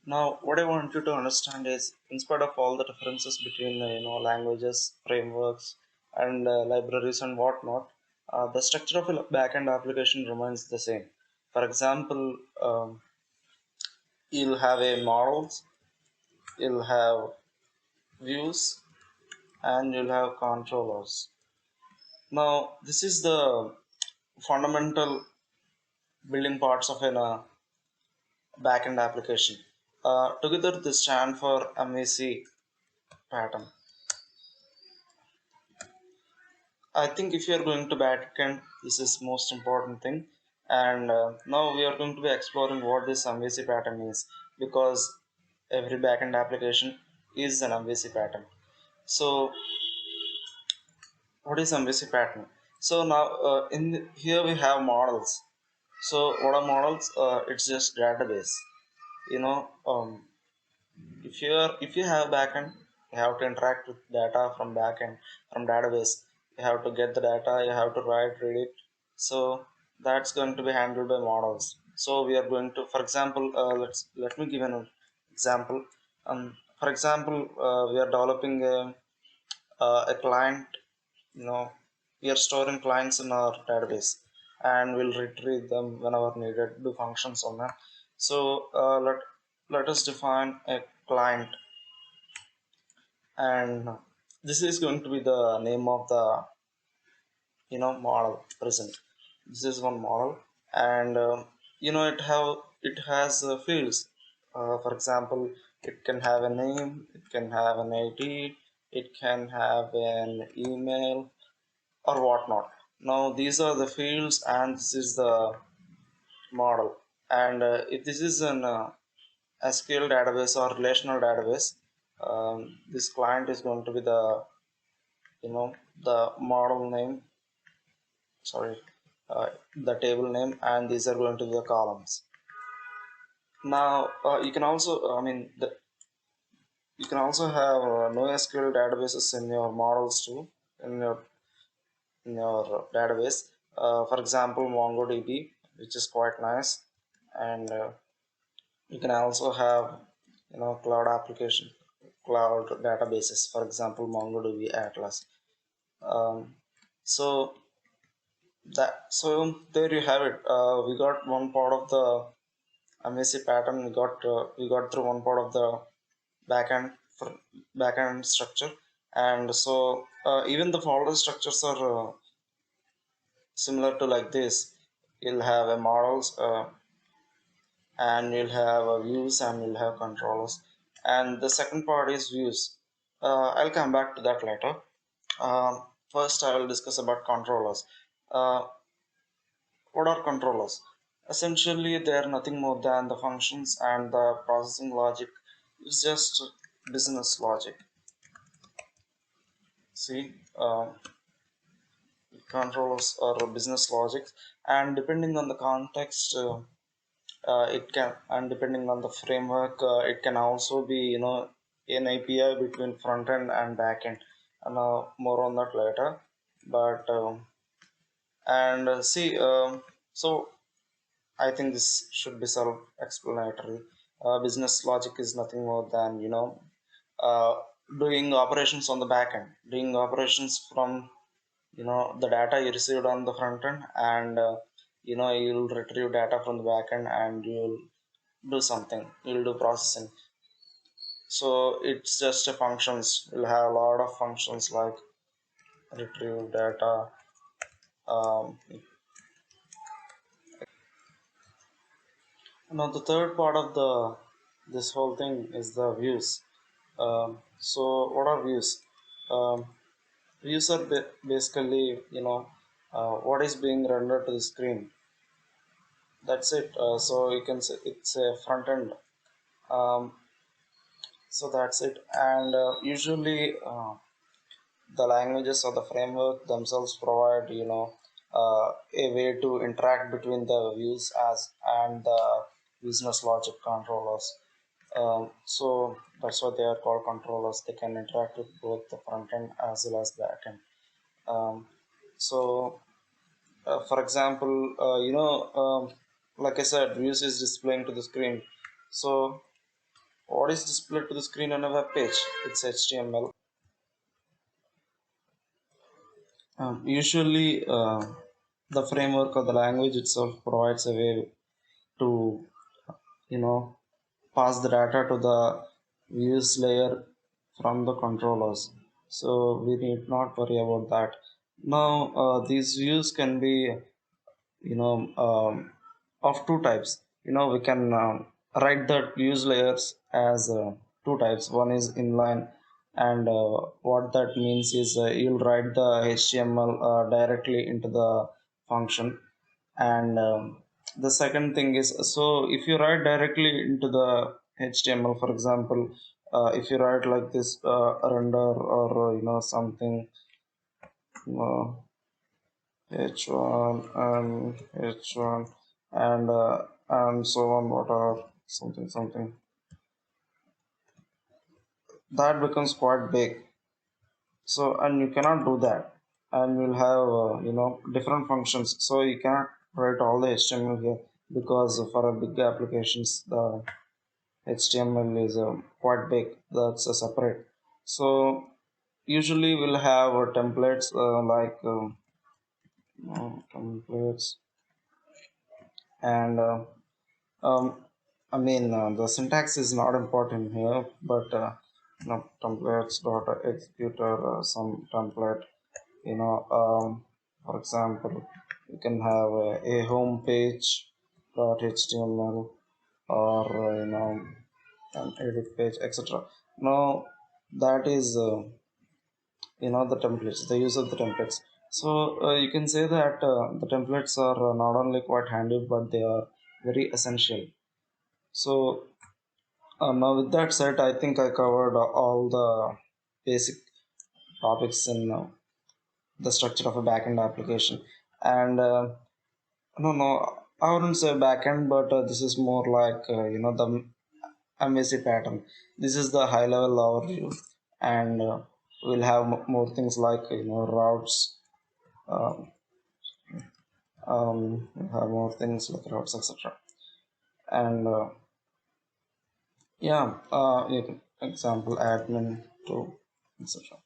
Now, what I want you to understand is, in spite of all the differences between languages, frameworks, and libraries and whatnot, the structure of a backend application remains the same. For example, you'll have a models, you'll have views, and you'll have controllers. Now, this is the fundamental building parts of an backend application. Together, they stand for MVC pattern. I think if you are going to backend, this is most important thing. And now we are going to be exploring what this MVC pattern is, because every backend application is an MVC pattern. So, what is MVC pattern? So now here we have models. So what are models? It's just database. You know, if you have backend, you have to interact with data from backend, from database. You have to get the data, you have to write, read it. So that's going to be handled by models. So we are going to, for example, let me give an example. For example, we are developing a client. You know, we are storing clients in our database, and we'll retrieve them whenever needed, do functions on them. So let us define a client, and this is going to be the name of the model present. This is one model. And it has fields. For example, it can have a name, it can have an id, it can have an email or whatnot. Now these are the fields, and this is the model. And if this is an SQL database or relational database, this client is going to be the the model name, sorry, the table name, and these are going to be the columns. Now you can also, you can also have NoSQL databases in your models too, in your database. For example, MongoDB, which is quite nice. And you can also have cloud application, cloud databases, for example MongoDB Atlas. um, so so there you have it. We got one part of the MVC pattern. We got through one part of the backend for backend structure. And so even the folder structures are similar to like this. You'll have a models, and you'll have views, and you'll have controllers. And the second part is views. I'll come back to that later. First I will discuss about controllers. uh, what are controllers? Essentially they are nothing more than the functions and the processing logic. It's just business logic. See, controllers are business logic. And depending on the context, it can, and depending on the framework, it can also be an API between front end and back end. And more on that later. But and see, so I think this should be self-explanatory. Business logic is nothing more than uh, doing operations on the back end, doing operations from the data you received on the front end. And you'll retrieve data from the back end, and you'll do something, you'll do processing. So it's just a functions. You'll have a lot of functions like retrieve data. um, Now the third part of the this whole thing is the views. So what are views? um, Views are basically what is being rendered to the screen. That's it. So you can say it's a front end. um, so that's it. And usually the languages or the framework themselves provide a way to interact between the views as and the business logic controllers. So that's why they are called controllers. They can interact with both the front end as well as back end. So for example, like I said, views is displaying to the screen. So What is displayed to the screen on a web page? It's HTML. Usually, the framework or the language itself provides a way to, you know, pass the data to the views layer from the controllers. So we need not worry about that. Now, these views can be, you know of two types. We can write the views layers as two types. One is inline, and what that means is you'll write the html directly into the function. And the second thing is, so if you write directly into the html, for example, if you write like this, render, or something, uh, H1 and H1, and so on, what are something something, that becomes quite big. So, and you cannot do that, and you'll have different functions. So you cannot write all the HTML here, because for a big applications the HTML is quite big. That's a separate. So usually we'll have templates, like templates, and Um, I mean, the syntax is not important here, but templates dot executor, some template. For example, you can have a home page dot html, or an edit page, etc. Now that is the templates, the use of the templates. So you can say that the templates are not only quite handy, but they are very essential. So now, with that said, I think I covered all the basic topics in the structure of a backend application. And no, I wouldn't say backend, but this is more like the MAC pattern. This is the high level overview, and we'll have more things like routes. Um, we'll have more things like routes, etc. And yeah, you can example admin to etc.